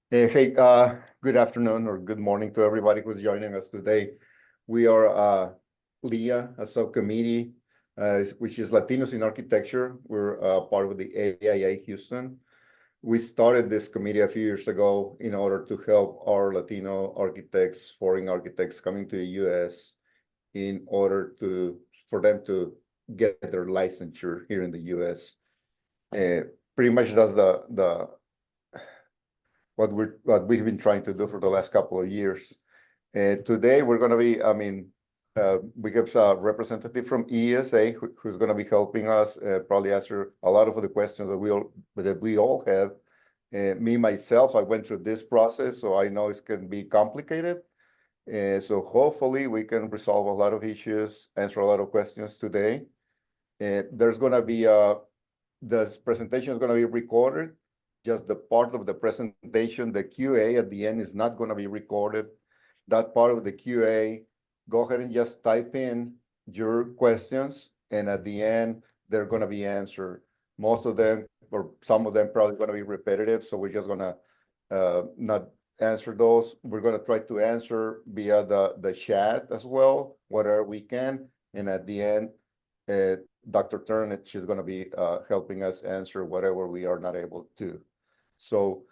Good afternoon or good morning to everybody who's joining us today. We are LIA, a subcommittee, which is Latinos in Architecture. We're part of the AIA Houston. We started this committee a few years ago in order to help our Latino architects, foreign architects coming to the U.S. in order for them to get their licensure here in the U.S. Pretty much that's what we've been trying to do for the last couple of years. Today we're going to be, we have a representative from EESA who's going to be helping us probably answer a lot of the questions that we all have. Me, myself, I went through this process, so I know it can be complicated. So hopefully we can resolve a lot of issues, answer a lot of questions today. There's going to be, this presentation is going to be recorded. Just the part of the presentation, the QA at the end is not going to be recorded. That part of the QA, go ahead and just type in your questions, and at the end, they're going to be answered. Most of them, or some of them, probably going to be repetitive, so we're just going to not answer those. We're going to try to answer via the chat as well, whatever we can, and at the end, Dr. Terron, she's going to be helping us answer whatever we are not able to. So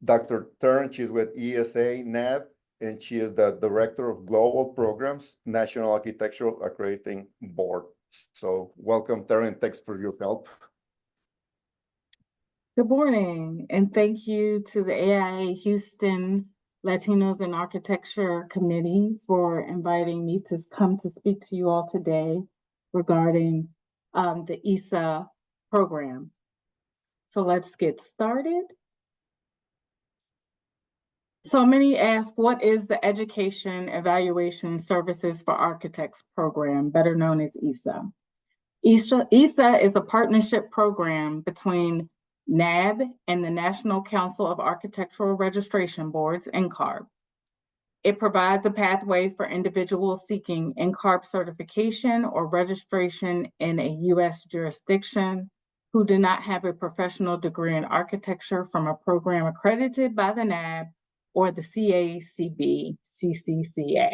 Dr. Terron, she's with EESA NAAB, and she is the Director of Global Programs, National Architectural Accrediting Board. So welcome, Terron. Thanks for your help. Good morning, and thank you to the AIA Houston Latinos in Architecture Committee for inviting me to come to speak to you all today regarding the EESA program. So let's get started. So many ask, what is the Education Evaluation Services for Architects program, better known as EESA? EESA is a partnership program between NAAB and the National Council of Architectural Registration Boards, NCARB. It provides a pathway for individuals seeking NCARB certification or registration in a U.S. jurisdiction who do not have a professional degree in architecture from a program accredited by the NAAB or the CACB, CCCA.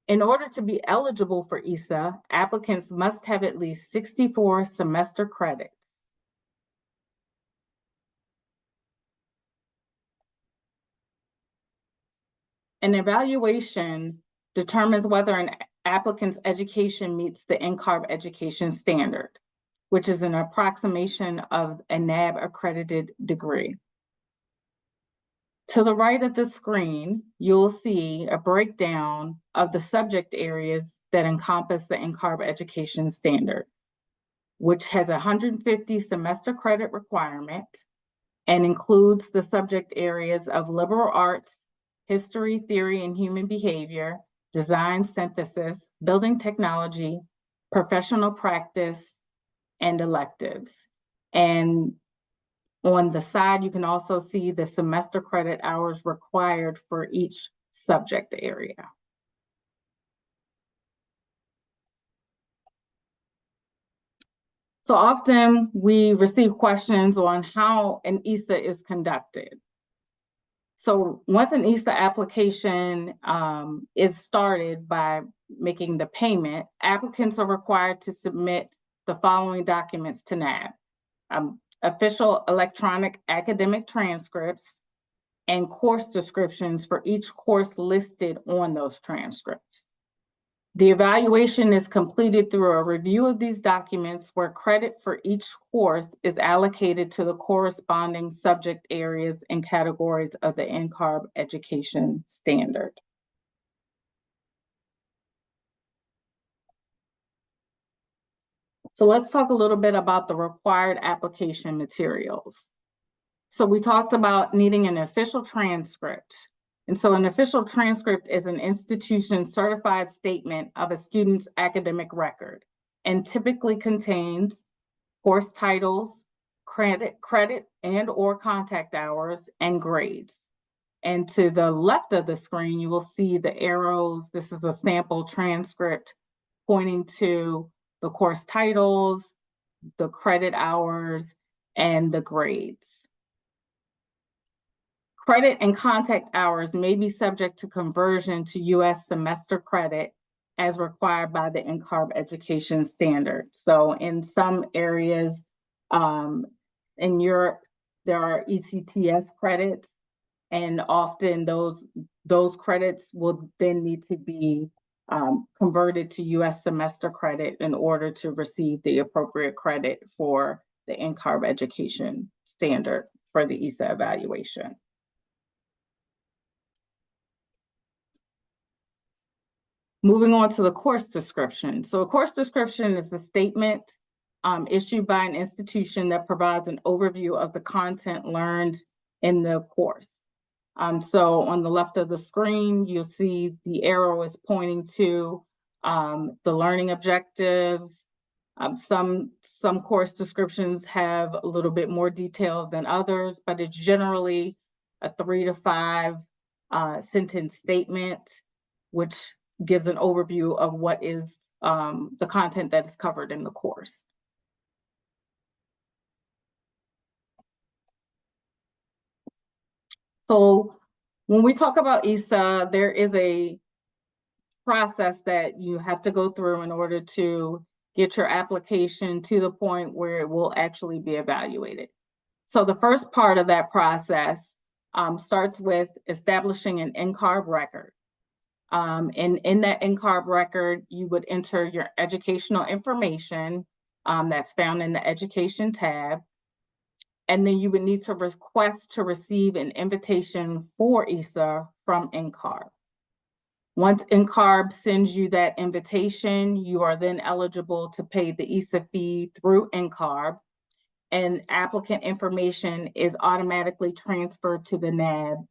In order to be eligible for EESA, applicants must have at least 64 semester credits. An evaluation determines whether an applicant's education meets the NCARB education standard, which is an approximation of a NAAB accredited degree. To the right of the screen, you'll see a breakdown of the subject areas that encompass the NCARB education standard, which has a 150 semester credit requirement and includes the subject areas of liberal arts, history, theory, and human behavior, design synthesis, building technology, professional practice, and electives. And on the side, you can also see the semester credit hours required for each subject area. So often we receive questions on how an EESA is conducted. So once an EESA application is started by making the payment, applicants are required to submit the following documents to NAAB. Official electronic academic transcripts and course descriptions for each course listed on those transcripts. The evaluation is completed through a review of these documents where credit for each course is allocated to the corresponding subject areas and categories of the NCARB education standard. So let's talk a little bit about the required application materials. So we talked about needing an official transcript. And so an official transcript is an institution certified statement of a student's academic record and typically contains course titles, credit and or contact hours, and grades. And to the left of the screen, you will see the arrows. This is a sample transcript pointing to the course titles, the credit hours, and the grades. Credit and contact hours may be subject to conversion to U.S. semester credit as required by the NCARB education standard. So in some areas in Europe, there are ECTS credits, and often those credits will then need to be converted to U.S. semester credit in order to receive the appropriate credit for the NCARB education standard for the EESA evaluation. Moving on to the course description. So a course description is a statement issued by an institution that provides an overview of the content learned in the course. So on the left of the screen, you'll see the arrow is pointing to the learning objectives. Some course descriptions have a little bit more detail than others, but it's generally a 3 to 5 sentence statement, which gives an overview of what is the content that is covered in the course. So when we talk about EESA, there is a process that you have to go through in order to get your application to the point where it will actually be evaluated. So the first part of that process starts with establishing an NCARB record. And in that NCARB record, you would enter your educational information that's found in the Education tab. And then you would need to request to receive an invitation for EESA from NCARB. Once NCARB sends you that invitation, you are then eligible to pay the EESA fee through NCARB, and applicant information is automatically transferred to the NAAB,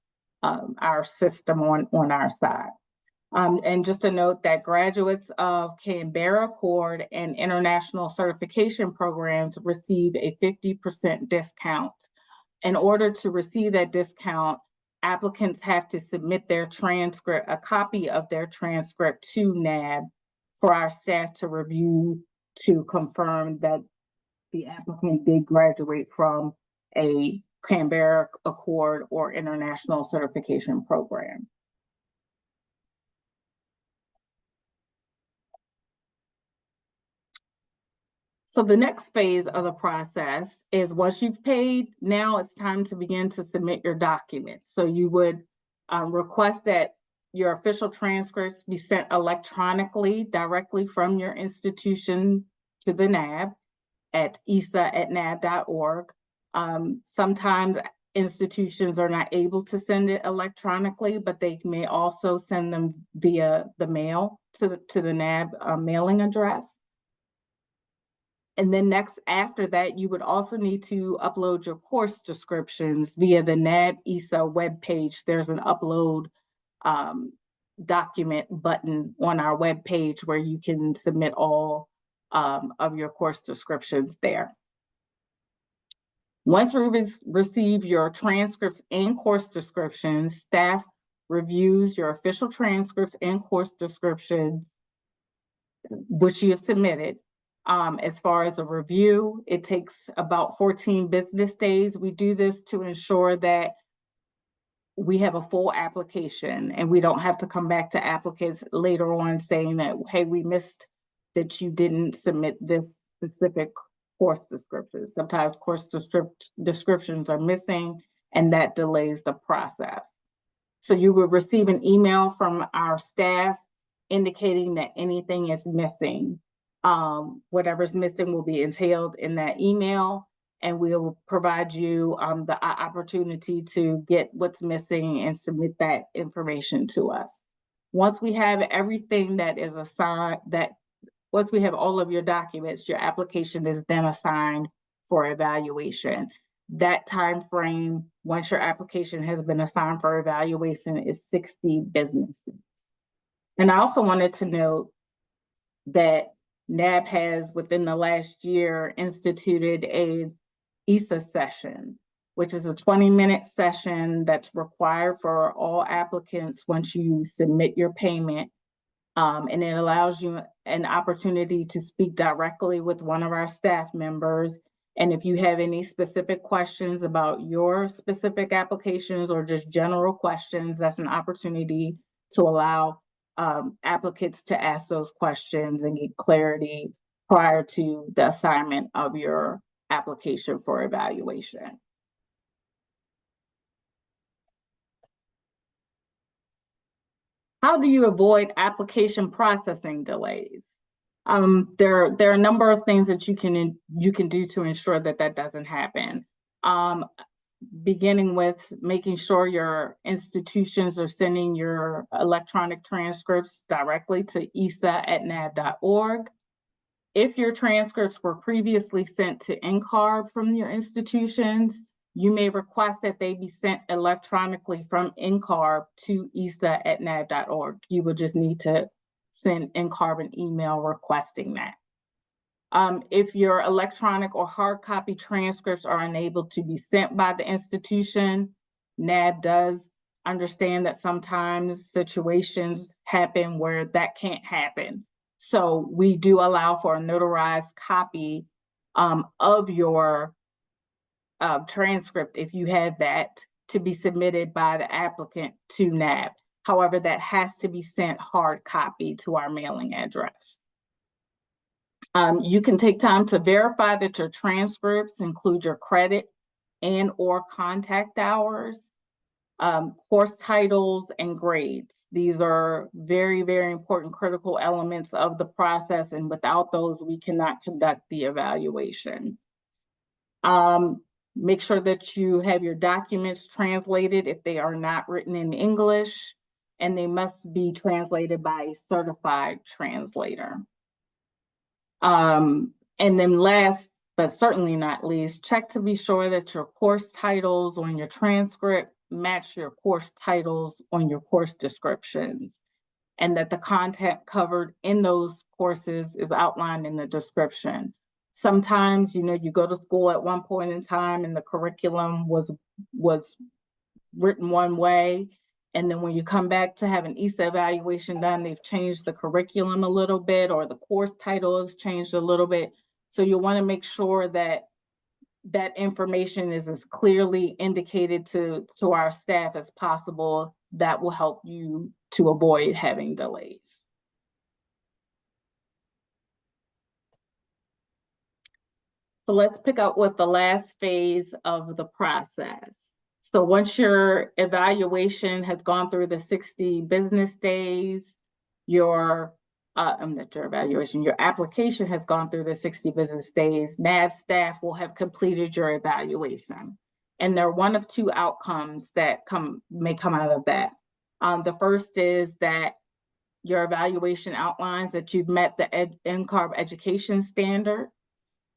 our system on our side. And just to note that graduates of Canberra Accord and international certification programs receive a 50% discount. In order to receive that discount, applicants have to submit their transcript, a copy of their transcript to NAAB for our staff to review to confirm that the applicant did graduate from a Canberra Accord or international certification program. So the next phase of the process is once you've paid, now it's time to begin to submit your documents. So you would request that your official transcripts be sent electronically directly from your institution to the NAAB at EESA@naab.org. Sometimes institutions are not able to send it electronically, but they may also send them via the mail to the NAAB mailing address. And then next, after that, you would also need to upload your course descriptions via the NAAB EESA webpage. There's an upload document button on our webpage where you can submit all of your course descriptions there. Once we receive your transcripts and course descriptions, staff reviews your official transcripts and course descriptions, which you have submitted. As far as a review, it takes about 14 business days. We do this to ensure that we have a full application and we don't have to come back to applicants later on saying that, hey, we missed that you didn't submit this specific course description. Sometimes course descriptions are missing and that delays the process. So you will receive an email from our staff indicating that anything is missing. Whatever's missing will be entailed in that email, and we'll provide you the opportunity to get what's missing and submit that information to us. Once we have everything that is assigned, once we have all of your documents, your application is then assigned for evaluation. That time frame, once your application has been assigned for evaluation, is 60 business days. And I also wanted to note that NAAB has, within the last year, instituted a EESA session, which is a 20-minute session that's required for all applicants once you submit your payment. And it allows you an opportunity to speak directly with one of our staff members And if you have any specific questions about your specific applications or just general questions, that's an opportunity to allow applicants to ask those questions and get clarity prior to the assignment of your application for evaluation. How do you avoid application processing delays? There are a number of things that you can do to ensure that that doesn't happen. Beginning with making sure your institutions are sending your electronic transcripts directly to EESA@NAAB.org. If your transcripts were previously sent to NCARB from your institutions, you may request that they be sent electronically from NCARB to EESA@NAAB.org. You will just need to send NCARB an email requesting that. If your electronic or hard copy transcripts are unable to be sent by the institution, NAAB does understand that sometimes situations happen where that can't happen. So we do allow for a notarized copy of your transcript, if you have that, to be submitted by the applicant to NAAB. However, that has to be sent hard copy to our mailing address. You can take time to verify that your transcripts include your credit and/or contact hours, course titles, and grades. These are very, very important critical elements of the process, and without those, we cannot conduct the evaluation. Make sure that you have your documents translated if they are not written in English, and they must be translated by a certified translator. And then last, but certainly not least, check to be sure that your course titles on your transcript match your course titles on your course descriptions, and that the content covered in those courses is outlined in the description. Sometimes, you go to school at one point in time and the curriculum was written one way, and then when you come back to have an EESA evaluation done, they've changed the curriculum a little bit, or the course title has changed a little bit. So you want to make sure that that information is as clearly indicated to our staff as possible. That will help you to avoid having delays. So let's pick up with the last phase of the process. So once your evaluation has gone through the 60 business days, your application has gone through the 60 business days, NAAB staff will have completed your evaluation. And there are one of two outcomes that may come out of that. The first is that your evaluation outlines that you've met the NCARB education standard,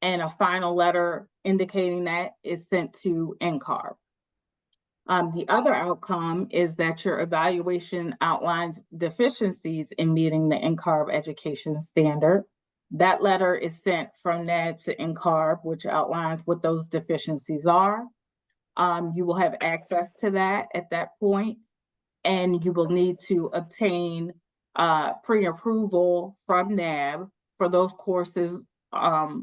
and a final letter indicating that is sent to NCARB. The other outcome is that your evaluation outlines deficiencies in meeting the NCARB education standard. That letter is sent from NAAB to NCARB, which outlines what those deficiencies are. You will have access to that at that point, and you will need to obtain pre-approval from NAAB for those courses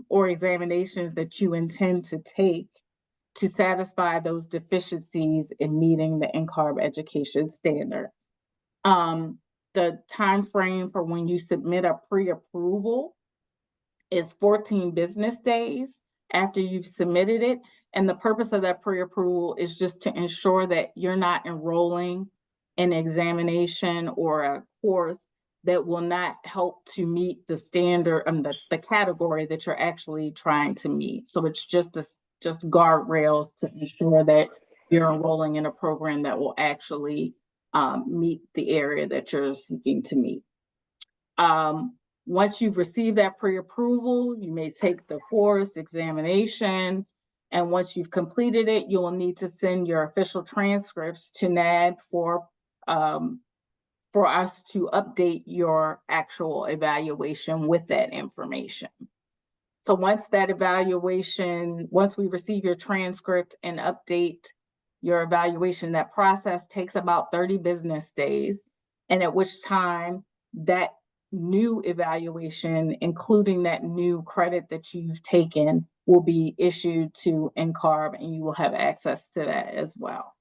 or examinations that you intend to take to satisfy those deficiencies in meeting the NCARB education standard. The time frame for when you submit a pre-approval is 14 business days after you've submitted it. And the purpose of that pre-approval is just to ensure that you're not enrolling in an examination or a course that will not help to meet the standard and the category that you're actually trying to meet. So it's just guardrails to ensure that you're enrolling in a program that will actually meet the area that you're seeking to meet. Once you've received that pre-approval, you may take the course examination, and once you've completed it, you will need to send your official transcripts to NAAB for us to update your actual evaluation with that information. So once we receive your transcript and update your evaluation, that process takes about 30 business days, and at which time that new evaluation, including that new credit that you've taken, will be issued to NCARB, and you will have access to that as well.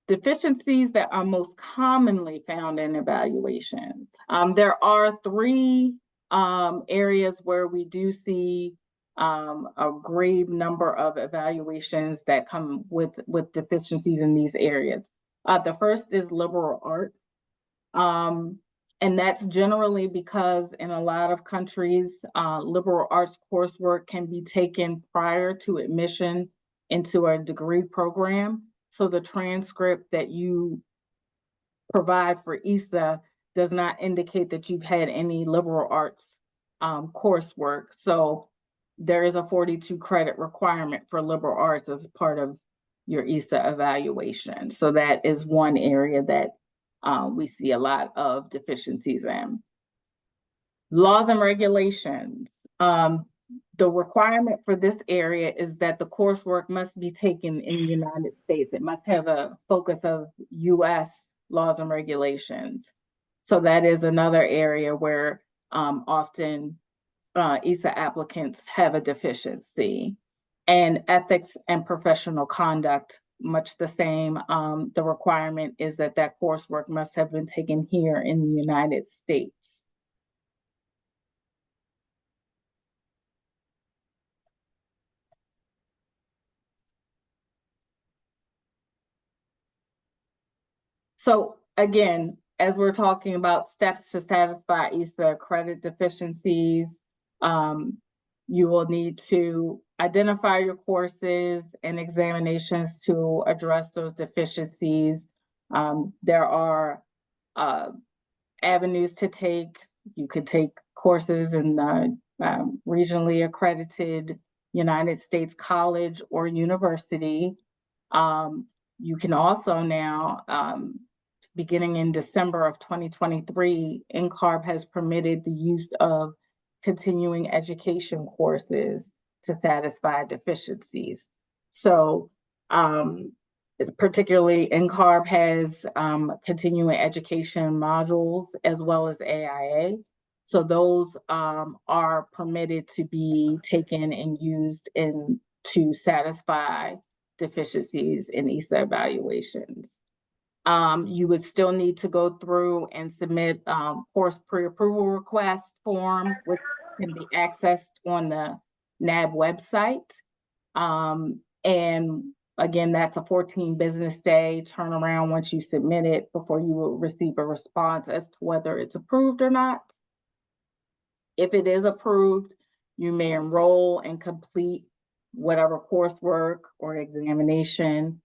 Deficiencies that are most commonly found in evaluations. There are three areas where we do see a grave number of evaluations that come with deficiencies in these areas. The first is liberal art. And that's generally because in a lot of countries, liberal arts coursework can be taken prior to admission into a degree program. So the transcript that you provide for EESA does not indicate that you've had any liberal arts coursework. So there is a 42 credit requirement for liberal arts as part of your EESA evaluation. So that is one area that we see a lot of deficiencies in. Laws and regulations. The requirement for this area is that the coursework must be taken in the United States. It must have a focus of US laws and regulations. So that is another area where often EESA applicants have a deficiency. And ethics and professional conduct, much the same. The requirement is that that coursework must have been taken here in the United States. So again, as we're talking about steps to satisfy EESA credit deficiencies, you will need to identify your courses and examinations to address those deficiencies. There are avenues to take. You could take courses in the regionally accredited United States college or university. You can also now, beginning in December of 2023, NCARB has permitted the use of continuing education courses to satisfy deficiencies. So particularly NCARB has continuing education modules as well as AIA. So those are permitted to be taken and used to satisfy deficiencies in EESA evaluations. You would still need to go through and submit course pre-approval request form, which can be accessed on the NAAB website. And again, that's a 14 business day turnaround once you submit it before you will receive a response as to whether it's approved or not. If it is approved, you may enroll and complete whatever coursework or examination.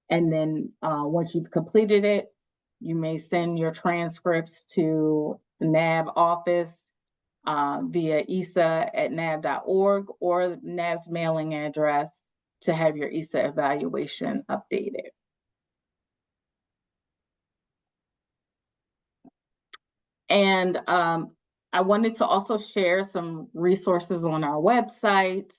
And then once you've completed it, you may send your transcripts to the NAAB office via EESA@naab.org or NAAB's mailing address to have your EESA evaluation updated. And I wanted to also share some resources on our website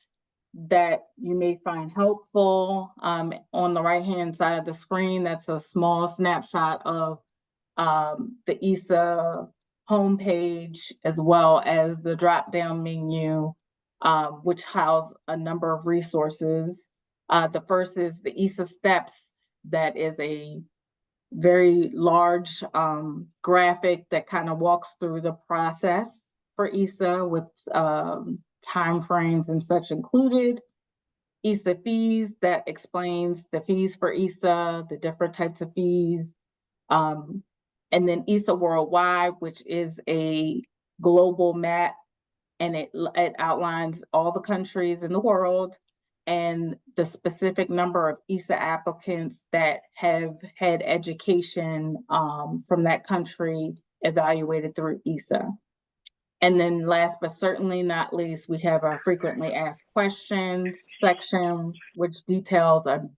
that you may find helpful. On the right-hand side of the screen, that's a small snapshot of the EESA homepage, as well as the drop-down menu, which house a number of resources. The first is the EESA Steps. That is a very large graphic that kind of walks through the process for EESA with timeframes and such included. EESA Fees, that explains the fees for EESA, the different types of fees. And then EESA Worldwide, which is a global map, and it outlines all the countries in the world and the specific number of EESA applicants that have had education from that country evaluated through EESA. And then last but certainly not least, we have our frequently asked questions section, which details a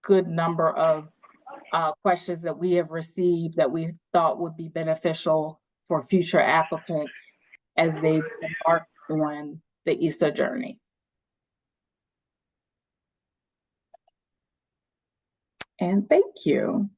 good number of questions that we have received that we thought would be beneficial for future applicants as they embark on the EESA journey. And thank you.